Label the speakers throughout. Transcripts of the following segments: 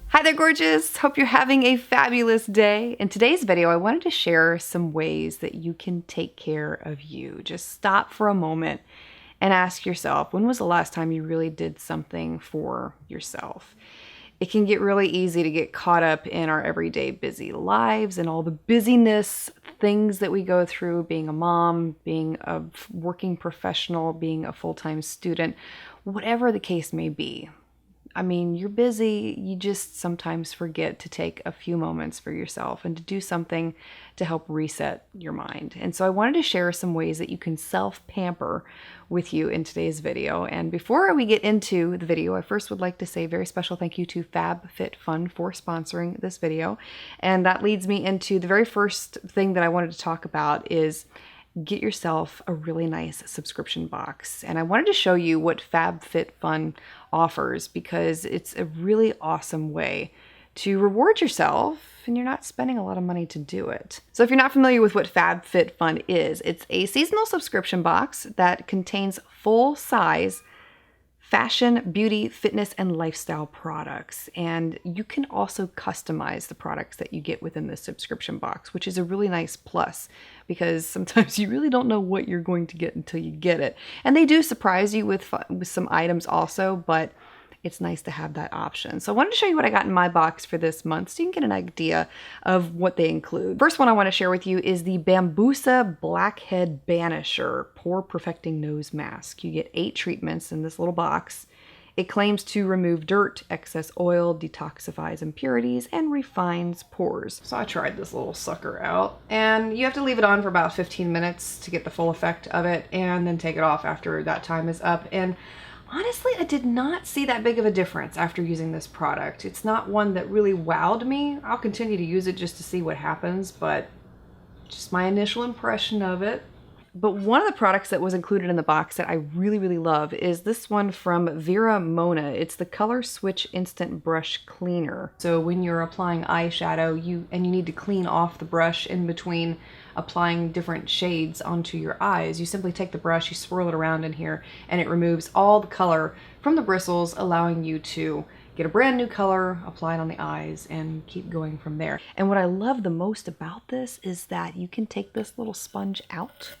Speaker 1: Hi there, gorgeous. Hope you're having a fabulous day. In today's video, I wanted to share some ways that you can take care of you. Just stop for a moment and ask yourself, when was the last time you really did something for yourself? It can get really easy to get caught up in our everyday busy lives and all the busyness, things that we go through, being a mom, being a working professional, being a full-time student, whatever the case may be. I mean, you're busy, you just sometimes forget to take a few moments for yourself and to do something to help reset your mind. And so I wanted to share some ways that you can self-pamper with you in today's video. And before we get into the video, I first would like to say a very special thank you to FabFitFun for sponsoring this video. And that leads me into the very first thing that I wanted to talk about is get yourself a really nice subscription box. And I wanted to show you what FabFitFun offers because it's a really awesome way to reward yourself and you're not spending a lot of money to do it. So if you're not familiar with what FabFitFun is, it's a seasonal subscription box that contains full-size fashion, beauty, fitness, and lifestyle products. And you can also customize the products that you get within the subscription box, which is a really nice plus because sometimes you really don't know what you're going to get until you get it. And they do surprise you with some items also, but it's nice to have that option. So I wanted to show you what I got in my box for this month so you can get an idea of what they include. First one I want to share with you is the Bambusa Blackhead Banisher Pore Perfecting Nose Mask. You get 8 treatments in this little box. It claims to remove dirt, excess oil, detoxifies impurities, and refines pores. So I tried this little sucker out, and you have to leave it on for about 15 minutes to get the full effect of it, and then take it off after that time is up. And honestly, I did not see that big of a difference after using this product. It's not one that really wowed me. I'll continue to use it just to see what happens, but just my initial impression of it. But one of the products that was included in the box that I really, really love is this one from Vera. It's the Color Switch Instant Brush Cleaner. So when you're applying eyeshadow, you need to clean off the brush in between applying different shades onto your eyes, you simply take the brush, you swirl it around in here, and it removes all the color from the bristles, allowing you to get a brand new color, apply it on the eyes, and keep going from there. And what I love the most about this is that you can take this little sponge out,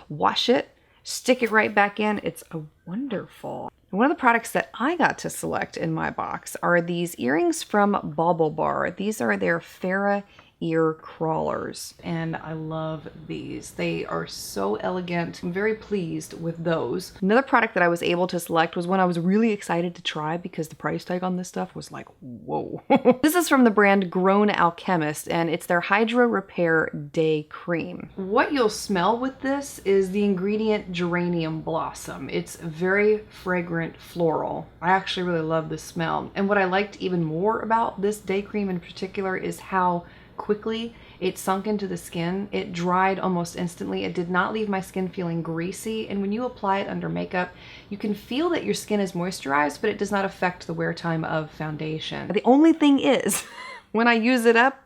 Speaker 1: wash it, stick it right back in. It's a wonderful. And one of the products that I got to select in my box are these earrings from Bauble Bar. These are their Vera ear crawlers, and I love these. They are so elegant. I'm very pleased with those. Another product that I was able to select was one I was really excited to try because the price tag on this stuff was like, whoa. This is from the brand Grown Alchemist, and it's their Hydro Repair Day Cream. What you'll smell with this is the ingredient geranium blossom. It's very fragrant floral. I actually really love the smell. And what I liked even more about this day cream in particular is how quickly it sunk into the skin. It dried almost instantly. It did not leave my skin feeling greasy, and when you apply it under makeup, you can feel that your skin is moisturized, but it does not affect the wear time of foundation. The only thing is, when I use it up,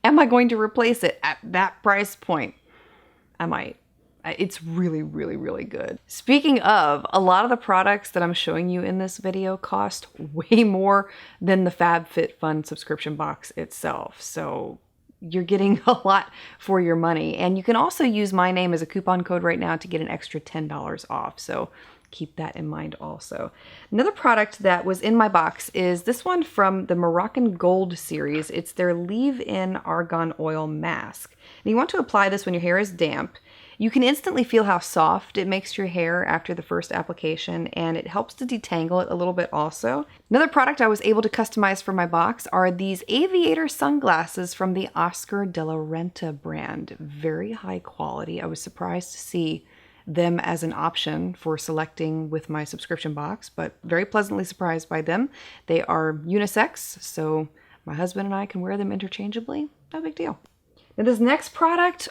Speaker 1: am I going to replace it at that price point? I might. It's really, really, really good. Speaking of, a lot of the products that I'm showing you in this video cost way more than the FabFitFun subscription box itself. So you're getting a lot for your money. And you can also use my name as a coupon code right now to get an extra $10 off. So keep that in mind also. Another product that was in my box is this one from the Moroccan Gold series. It's their Leave-In Argan Oil Mask. And you want to apply this when your hair is damp. You can instantly feel how soft it makes your hair after the first application, and it helps to detangle it a little bit also. Another product I was able to customize for my box are these Aviator sunglasses from the Oscar de la Renta brand. Very high quality. I was surprised to see them as an option for selecting with my subscription box, but very pleasantly surprised by them. They are unisex, so my husband and I can wear them interchangeably. No big deal. Now this next product,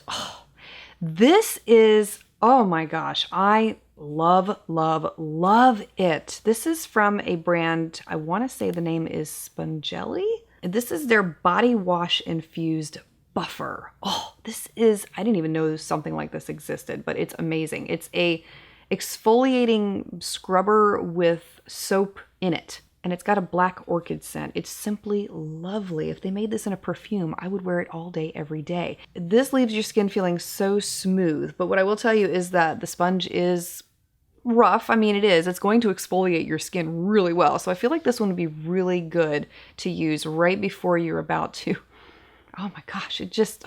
Speaker 1: this is, oh my gosh, I love, love, love it. This is from a brand, I want to say the name is Spongelli. This is their body wash infused buffer. Oh, this is, I didn't even know something like this existed, but it's amazing. It's a exfoliating scrubber with soap in it. And it's got a black orchid scent. It's simply lovely. If they made this in a perfume, I would wear it all day, every day. This leaves your skin feeling so smooth. But what I will tell you is that the sponge is rough. I mean, it is. It's going to exfoliate your skin really well. So I feel like this one would be really good to use right before you're about to. Oh my gosh, it just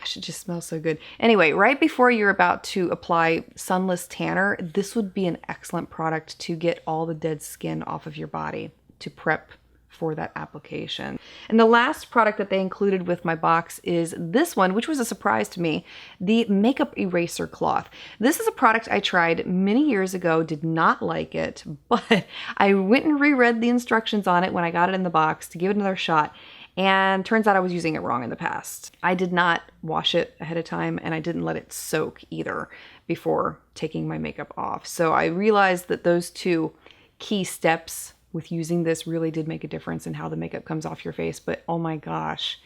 Speaker 1: smells so good. Anyway, right before you're about to apply Sunless Tanner, this would be an excellent product to get all the dead skin off of your body, to prep for that application. And the last product that they included with my box is this one, which was a surprise to me, the Makeup Eraser Cloth. This is a product I tried many years ago, did not like it, but I went and reread the instructions on it when I got it in the box to give it another shot. And turns out I was using it wrong in the past. I did not wash it ahead of time, and I didn't let it soak either before taking my makeup off. So I realized that those two key steps with using this really did make a difference in how the makeup comes off your face. But oh my gosh,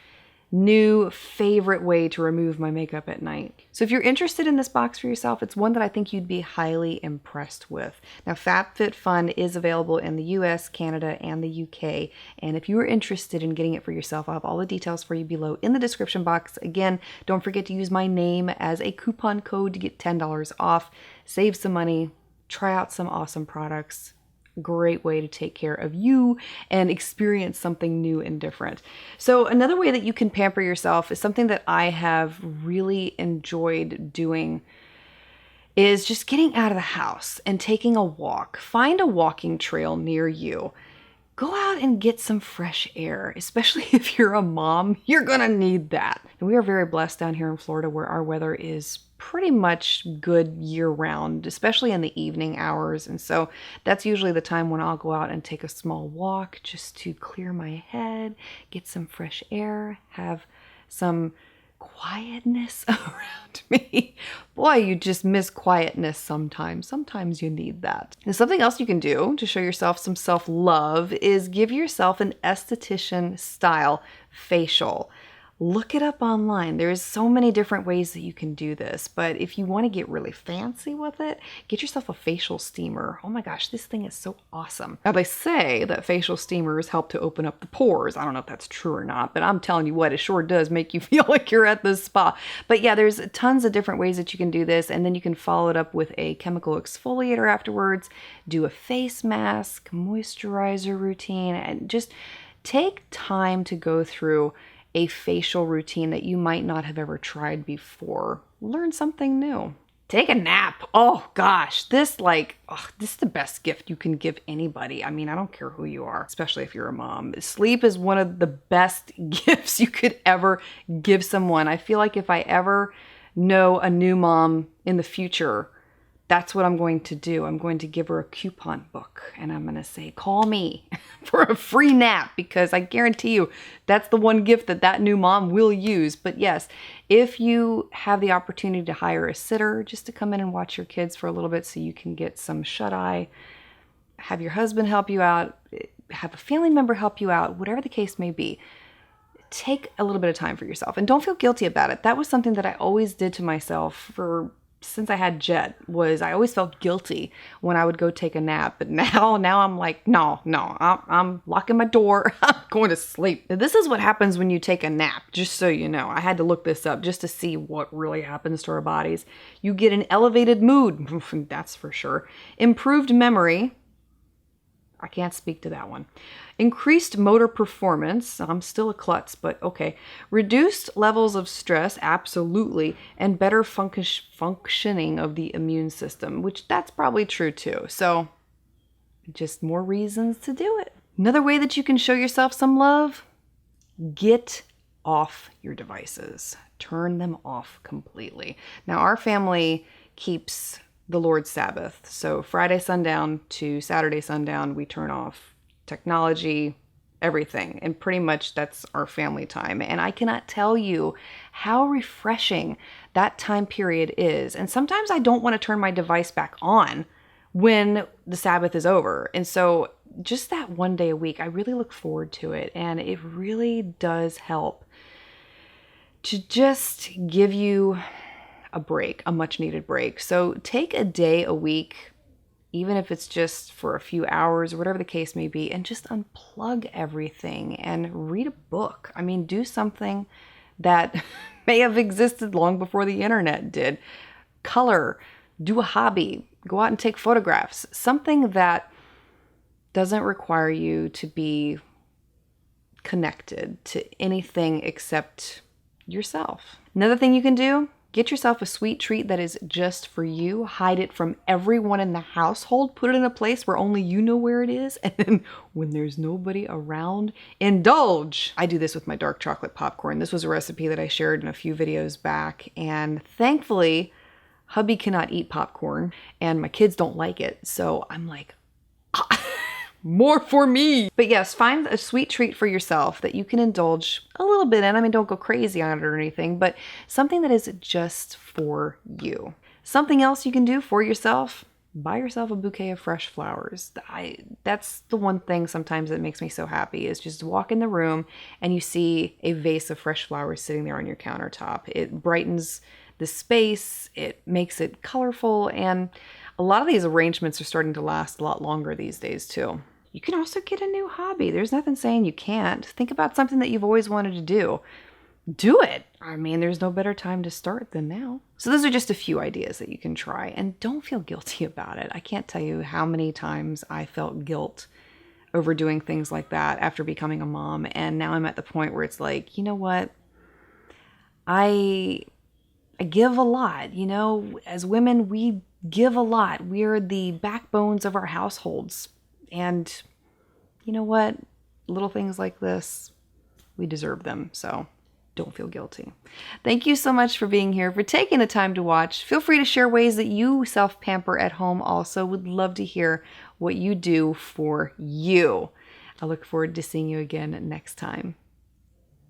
Speaker 1: new favorite way to remove my makeup at night. So if you're interested in this box for yourself, it's one that I think you'd be highly impressed with. Now, FabFitFun is available in the US, Canada, and the UK. And if you are interested in getting it for yourself, I'll have all the details for you below in the description box. Again, don't forget to use my name as a coupon code to get $10 off. Save some money, try out some awesome products. Great way to take care of you and experience something new and different. So another way that you can pamper yourself is something that I have really enjoyed doing is just getting out of the house and taking a walk. Find a walking trail near you. Go out and get some fresh air, especially if you're a mom. You're gonna need that. And we are very blessed down here in Florida where our weather is pretty much good year-round, especially in the evening hours. And so that's usually the time when I'll go out and take a small walk just to clear my head, get some fresh air, have some quietness around me. Boy, you just miss quietness sometimes. Sometimes you need that. And something else you can do to show yourself some self-love is give yourself an esthetician style facial. Look it up online. There's so many different ways that you can do this, but if you want to get really fancy with it, get yourself a facial steamer. Oh my gosh, this thing is so awesome. Now they say that facial steamers help to open up the pores. I don't know if that's true or not, but I'm telling you what, it sure does make you feel like you're at the spa. But yeah, there's tons of different ways that you can do this, and then you can follow it up with a chemical exfoliator afterwards, do a face mask, moisturizer routine, and just take time to go through a facial routine that you might not have ever tried before. Learn something new. Take a nap. Oh gosh, this is the best gift you can give anybody. I mean, I don't care who you are, especially if you're a mom. Sleep is one of the best gifts you could ever give someone. I feel like if I ever know a new mom in the future, that's what I'm going to do. I'm going to give her a coupon book and I'm going to say, call me for a free nap, because I guarantee you that's the one gift that that new mom will use. But yes, if you have the opportunity to hire a sitter just to come in and watch your kids for a little bit so you can get some shut-eye, have your husband help you out, have a family member help you out, whatever the case may be, take a little bit of time for yourself and don't feel guilty about it. That was something that I always did to myself since I had Jet, was I always felt guilty when I would go take a nap. But now I'm like, no, I'm locking my door. I'm going to sleep. This is what happens when you take a nap, just so you know. I had to look this up just to see what really happens to our bodies. You get an elevated mood, that's for sure. Improved memory. I can't speak to that one. Increased motor performance. I'm still a klutz, but okay. Reduced levels of stress, absolutely. And better functioning of the immune system, which that's probably true too. So just more reasons to do it. Another way that you can show yourself some love, get off your devices. Turn them off completely. Now our family keeps the Lord's Sabbath. So Friday sundown to Saturday sundown, we turn off technology, everything. And pretty much that's our family time. And I cannot tell you how refreshing that time period is. And sometimes I don't want to turn my device back on when the Sabbath is over. And so just that one day a week, I really look forward to it. And it really does help to just give you a break, a much needed break. So take a day a week, even if it's just for a few hours or whatever the case may be, and just unplug everything and read a book. I mean, do something that may have existed long before the internet did. Color, do a hobby, go out and take photographs, something that doesn't require you to be connected to anything except yourself. Another thing you can do, get yourself a sweet treat that is just for you. Hide it from everyone in the household. Put it in a place where only you know where it is. And then when there's nobody around, indulge. I do this with my dark chocolate popcorn. This was a recipe that I shared in a few videos back. And thankfully, hubby cannot eat popcorn and my kids don't like it. So I'm like, more for me. But yes, find a sweet treat for yourself that you can indulge a little bit in. I mean, don't go crazy on it or anything, but something that is just for you. Something else you can do for yourself, buy yourself a bouquet of fresh flowers. That's the one thing sometimes that makes me so happy is just walk in the room and you see a vase of fresh flowers sitting there on your countertop. It brightens the space, it makes it colorful, and a lot of these arrangements are starting to last a lot longer these days too. You can also get a new hobby. There's nothing saying you can't. Think about something that you've always wanted to do. Do it. I mean, there's no better time to start than now. So those are just a few ideas that you can try, and don't feel guilty about it. I can't tell you how many times I felt guilt over doing things like that after becoming a mom, and now I'm at the point where it's like, you know what? I give a lot. You know, as women, we give a lot. We're the backbones of our households. And you know what? Little things like this, we deserve them. So don't feel guilty. Thank you so much for being here, for taking the time to watch. Feel free to share ways that you self-pamper at home also. Would love to hear what you do for you. I look forward to seeing you again next time.